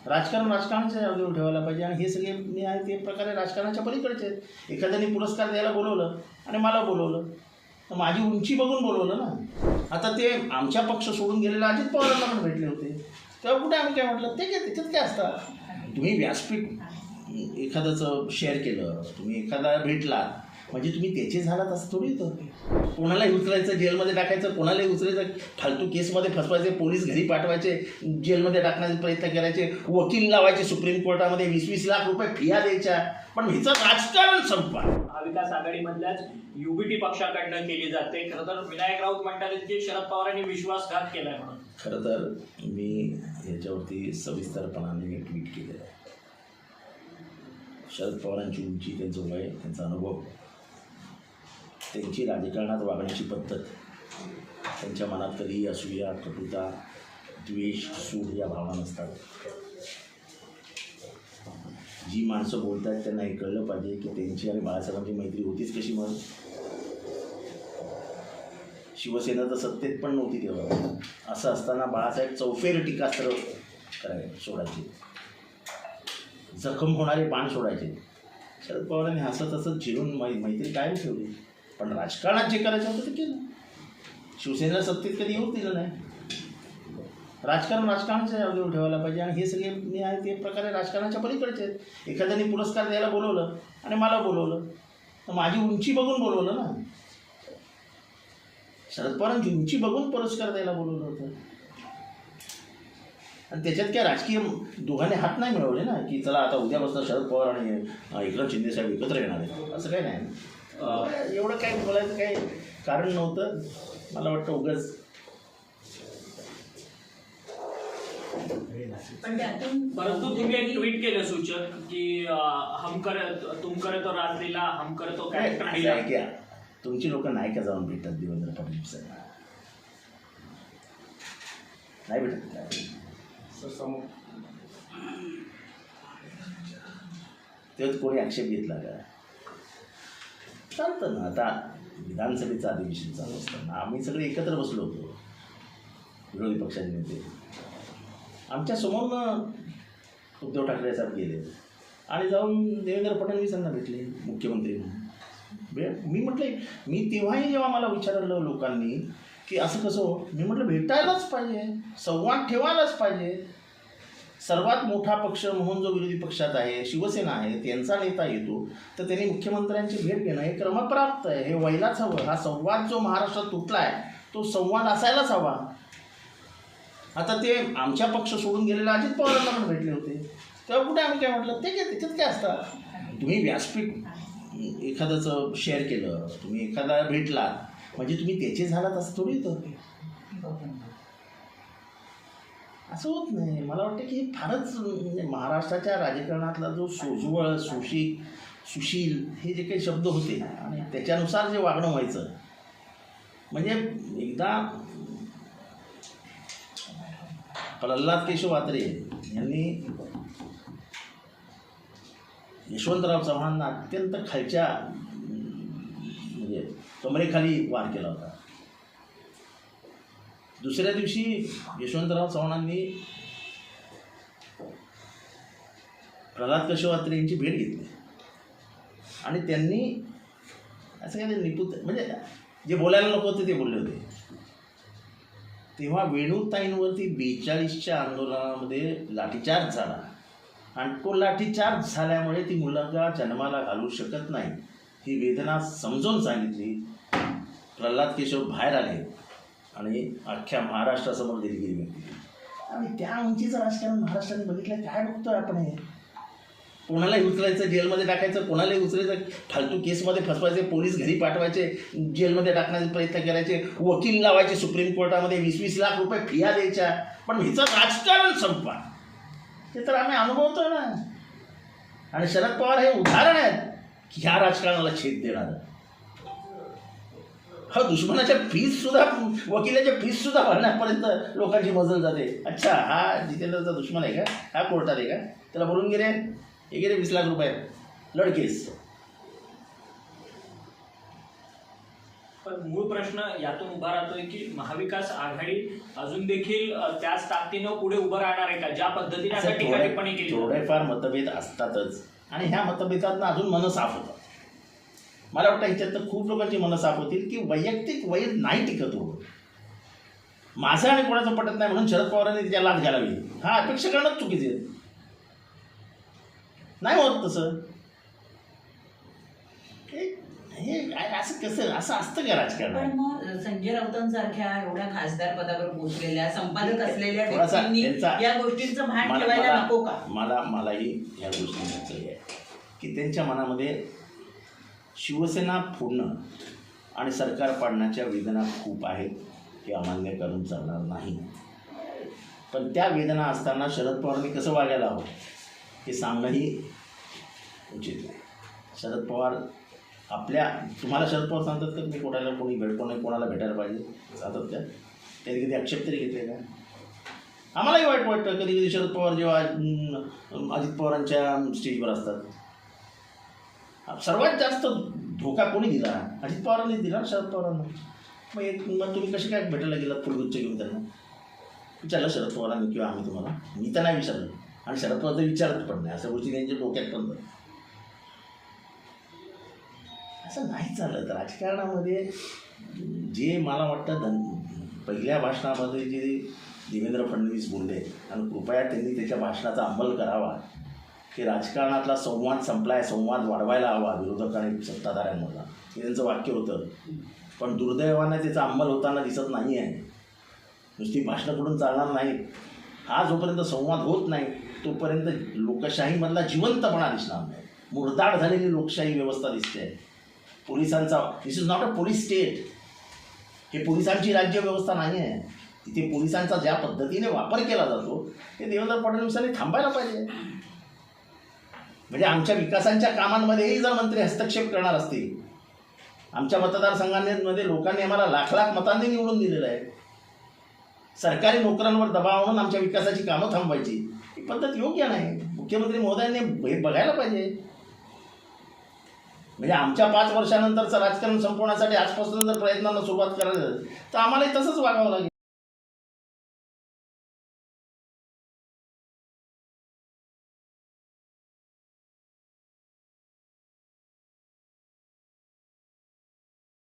राजकारण राजकारणाच्या जागेवर ठेवायला पाहिजे. आणि हे सगळे मी आहे ते प्रकारे राजकारणाच्या पलीकडचे आहेत. एखाद्याने पुरस्कार द्यायला बोलवलं आणि मला बोलवलं तर माझी उंची बघून बोलवलं ना. आता ते आमच्या पक्ष सोडून गेलेले अजित पवारांना पण भेटले होते, तेव्हा कुठे आम्ही काय म्हटलं, ते काय त्याच्यात काय असतं. तुम्ही व्यासपीठ एखाद्याचं शेअर केलं, तुम्ही एखादा भेटला म्हणजे तुम्ही त्याचे झालात असं थोडी होतं. कोणालाही उचलायचं, जेलमध्ये टाकायचं, कोणालाही उचलायचं, फालतू केसमध्ये फसवायचे, पोलीस घरी पाठवायचे, जेलमध्ये टाकण्याचे प्रयत्न करायचे, वकील लावायचे सुप्रीम कोर्टामध्ये, 20-20 लाख रुपये फिया द्यायच्या. पण हिचं राजकारण संपवा. महाविकास आघाडीमधल्याच युबीटी पक्षाकडनं केली जाते. खरं तर विनायक राऊत म्हणतात की शरद पवारांनी विश्वासघात केलाय म्हणून. खरं तर मी ह्याच्यावरती सविस्तरपणाने ट्विट केलेलं आहे. शरद पवारांची उंची, त्यांचं वय, त्यांचा अनुभव, त्यांची राजकारणात वागण्याची पद्धत, त्यांच्या मनात कधी असूया, कटुता, द्वेष, सूड या भावना नसतात. जी माणसं बोलत आहेत त्यांना हे कळलं पाहिजे की त्यांची आणि बाळासाहेबांची मैत्री होतीच कशी. म्हणून शिवसेना तर सत्तेत पण नव्हती तेव्हा. असं असताना बाळासाहेब चौफेर टीकास्त्र सोडायचे, जखम होणारे बाण सोडायचे. शरद पवारांनी हसत हसत झिरून मैत्री कायम ठेवली. पण राजकारणात जे करायचं होतं ते केलं. शिवसेनेला सत्तेत कधी येऊच दिलं नाही. राजकारण राजकारणाच्या जागेवर ठेवायला पाहिजे. आणि हे सगळे मी आहे ते प्रकारे राजकारणाच्या पलीकडचे आहेत. एखाद्याने पुरस्कार द्यायला बोलवलं आणि मला बोलवलं तर माझी उंची बघून बोलवलं ना. शरद पवारांची उंची बघून पुरस्कार द्यायला बोलवलं होतं. आणि त्याच्यात काय राजकीय दोघांनी हात नाही मिळवले ना, की चला आता उद्यापासून शरद पवार आणि एकनाथ शिंदेसाहेब एकत्र येणार आहेत, असं काही नाही. एवढं काही बोलायचं काही कारण नव्हतं. मला वाटतं उगाच. परंतु तुम्ही एक ट्विट केलं सूचक की तुम करे तो रात्रीला, हम करे तो काय. तुमची लोक नाही का जाऊन भेटतात देवेंद्र फडणवीस नाही भेटत. तेच कोणी आक्षेप घेतला का? चालतं ना. आता विधानसभेचं अधिवेशन चालू असताना आम्ही सगळे एकत्र बसलो होतो, विरोधी पक्षाचे नेते. आमच्या समोरनं उद्धव ठाकरे साहेब गेले आणि जाऊन देवेंद्र फडणवीसांना भेटले मुख्यमंत्री म्हणून. मी म्हटलं, मी तेव्हाही जेव्हा मला विचारलं लोकांनी की असं कसं, मी म्हटलं भेटायलाच पाहिजे, संवाद ठेवायलाच पाहिजे. सर्वात मोठा पक्ष म्हणून जो विरोधी पक्षात आहे, शिवसेना आहे, त्यांचा नेता येतो तर त्यांनी मुख्यमंत्र्यांची भेट घेणं हे क्रमप्राप्त आहे, हे व्हायलाच हवं. हा संवाद जो महाराष्ट्रात तुटला आहे तो संवाद असायलाच हवा. आता ते आमच्या पक्ष सोडून गेलेले अजित पवारांना पण भेटले होते, तेव्हा कुठे आम्ही काय म्हटलं, ते काय त्याच्यात काय असतं. तुम्ही व्यासपीठ एखाद्याचं शेअर केलं, तुम्ही एखादा भेटला म्हणजे तुम्ही त्याचे झालात असं थोडी होतं. असं होत नाही. मला वाटतं की फारच महाराष्ट्राच्या राजकारणातला जो सोज्वळ, सुशील हे जे काही शब्द होते आणि त्याच्यानुसार जे वागणं व्हायचं, म्हणजे एकदा प्रल्हाद केशव आत्रे यांनी यशवंतराव चव्हाणांना अत्यंत खालच्या म्हणजे कमरेखाली वार केला होता. दुसऱ्या दिवशी यशवंतराव चव्हाणांनी प्रल्हाद केशव आत्रे यांची भेट घेतली आणि त्यांनी असं काय निपुत म्हणजे जे बोलायला नको होते ते बोलले होते. तेव्हा वेणूताईंवरती 42च्या आंदोलनामध्ये लाठीचार्ज झाला आणि तो लाठीचार्ज झाल्यामुळे ती मुलगा जन्माला घालू शकत नाही ही वेदना समजून सांगितली. प्रल्हाद केशव बाहेर आले आणि अख्ख्या महाराष्ट्रासमोर दिलगिरी व्यक्त केली. आणि त्या उंचीचं राजकारण महाराष्ट्राने बघितलं. काय बघतोय आपण हे? कोणालाही उचलायचं, जेलमध्ये टाकायचं, कोणालाही उचलायचं, फालतू केसमध्ये फसवायचे, पोलीस घरी पाठवायचे, जेलमध्ये टाकण्याचे प्रयत्न करायचे, वकील लावायचे सुप्रीम कोर्टामध्ये, 20-20 लाख रुपये फिया द्यायच्या. पण हिचं राजकारण संपवा. ते तर आम्ही अनुभवतो ना. आणि शरद पवार हे उदाहरण आहेत की ह्या राजकारणाला छेद देणारं. हा दुश्मनाच्या फीससुद्धा, वकिलाच्या फीससुद्धा भरण्यापर्यंत लोकांची मजल जाते. अच्छा, हा जितेंद्रचा दुश्मन आहे का? हा कोर्टात आहे का? त्याला बोलून गेले, हे गेले 20 लाख रुपये लढकेस. पण मूळ प्रश्न यातून उभा राहतोय की महाविकास आघाडी अजून देखील त्याच ताकदीनं पुढे उभं राहणार आहे का, ज्या पद्धतीने आता टीका टिप्पणी केली जाते? थोडेफार मतभेद असतातच आणि ह्या मतभेदातनं अजून मनं साफ होतात. मला वाटतं ह्याच्यात तर खूप लोकांची मनं साफ होतील की वैयक्तिक वैर नाही टिकत हो. माझं आणि कोणाचं पटत नाही म्हणून शरद पवारांनी त्याला लाच घालावी हा अपेक्षा करणंच चुकीचे आहे. नाही होत तसं. हे असं कसं असं असतं का राजकारण? पण मग संजय राऊतांसारख्या एवढ्या खासदार पदावर पोहोचलेल्या संपादक असलेल्या थोडासा व्यक्तींनी त्यांचा- या गोष्टींचं भान मला- ठेवायला मला- नको का? मलाही ह्या गोष्टींचं हे आहे की त्यांच्या मनामध्ये शिवसेना फोडणं आणि सरकार पाडण्याच्या वेदना खूप आहेत, हे अमान्य करून चालणार नाही. पण त्या वेदना असताना शरद पवारांनी कसं वागायला हवं हे सांगणंही उचित आहे. शरद पवार तुम्हाला शरद पवार सांगतात का मी कोणाला भेटायला पाहिजे सांगतात का? त्यांनी कधी आक्षेप तरी घेतले का? आम्हालाही वाईट वाटतं कधी कधी शरद पवार जेव्हा अजित पवारांच्या स्टेजवर असतात. सर्वात जास्त धोका कोणी दिला? अजित पवारांनी दिला, शरद पवारांना. मग तुम्ही कसे काय भेटायला गेलात फुलगुच्छ घेऊन त्यांना? विचारलं शरद पवारांनी किंवा आम्ही तुम्हाला? मी तर नाही विचारलं आणि शरद पवार तर विचारत पण नाही. अशा गोष्टी त्यांच्या डोक्यात पण नाही. असं नाही चालत राजकारणामध्ये. जे मला वाटतं पहिल्या भाषणामध्ये जे देवेंद्र फडणवीस बोलले आणि कृपया त्यांनी त्याच्या भाषणाचा अंमल करावा की राजकारणातला संवाद संपला आहे, संवाद वाढवायला हवा विरोधक आणि सत्ताधाऱ्यांमधला, हे त्यांचं वाक्य होतं. पण दुर्दैवाने त्याचा अंमल होताना दिसत नाही आहे. नुसती भाषणं कुठून चालणार नाहीत. हा जोपर्यंत संवाद होत नाही तोपर्यंत लोकशाहीमधला जिवंतपणा दिसणार नाही. मुरदाड झालेली लोकशाही व्यवस्था दिसते. पोलिसांचा this is not a police state. हे पोलिसांची राज्य व्यवस्था नाही आहे. तिथे पोलिसांचा ज्या पद्धतीने वापर केला जातो ते देवेंद्र फडणवीसांनी थांबायला पाहिजे. म्हणजे आमच्या विकासांच्या कामांमध्येही जर मंत्री हस्तक्षेप करणार असतील, आमच्या मतदारसंघांमध्ये लोकांनी आम्हाला लाख लाख मतांनी निवडून दिलेलं आहे, सरकारी नोकरांवर दबाव आणून आमच्या विकासाची कामं थांबवायची, ही पद्धत योग्य नाही. मुख्यमंत्री महोदयांनी हे बघायला पाहिजे. म्हणजे आमच्या 5 वर्षानंतरचं राजकारण संपवण्यासाठी आजपासून जर प्रयत्नांना सुरुवात करायला तर आम्हालाही तसंच वागावं लागेल.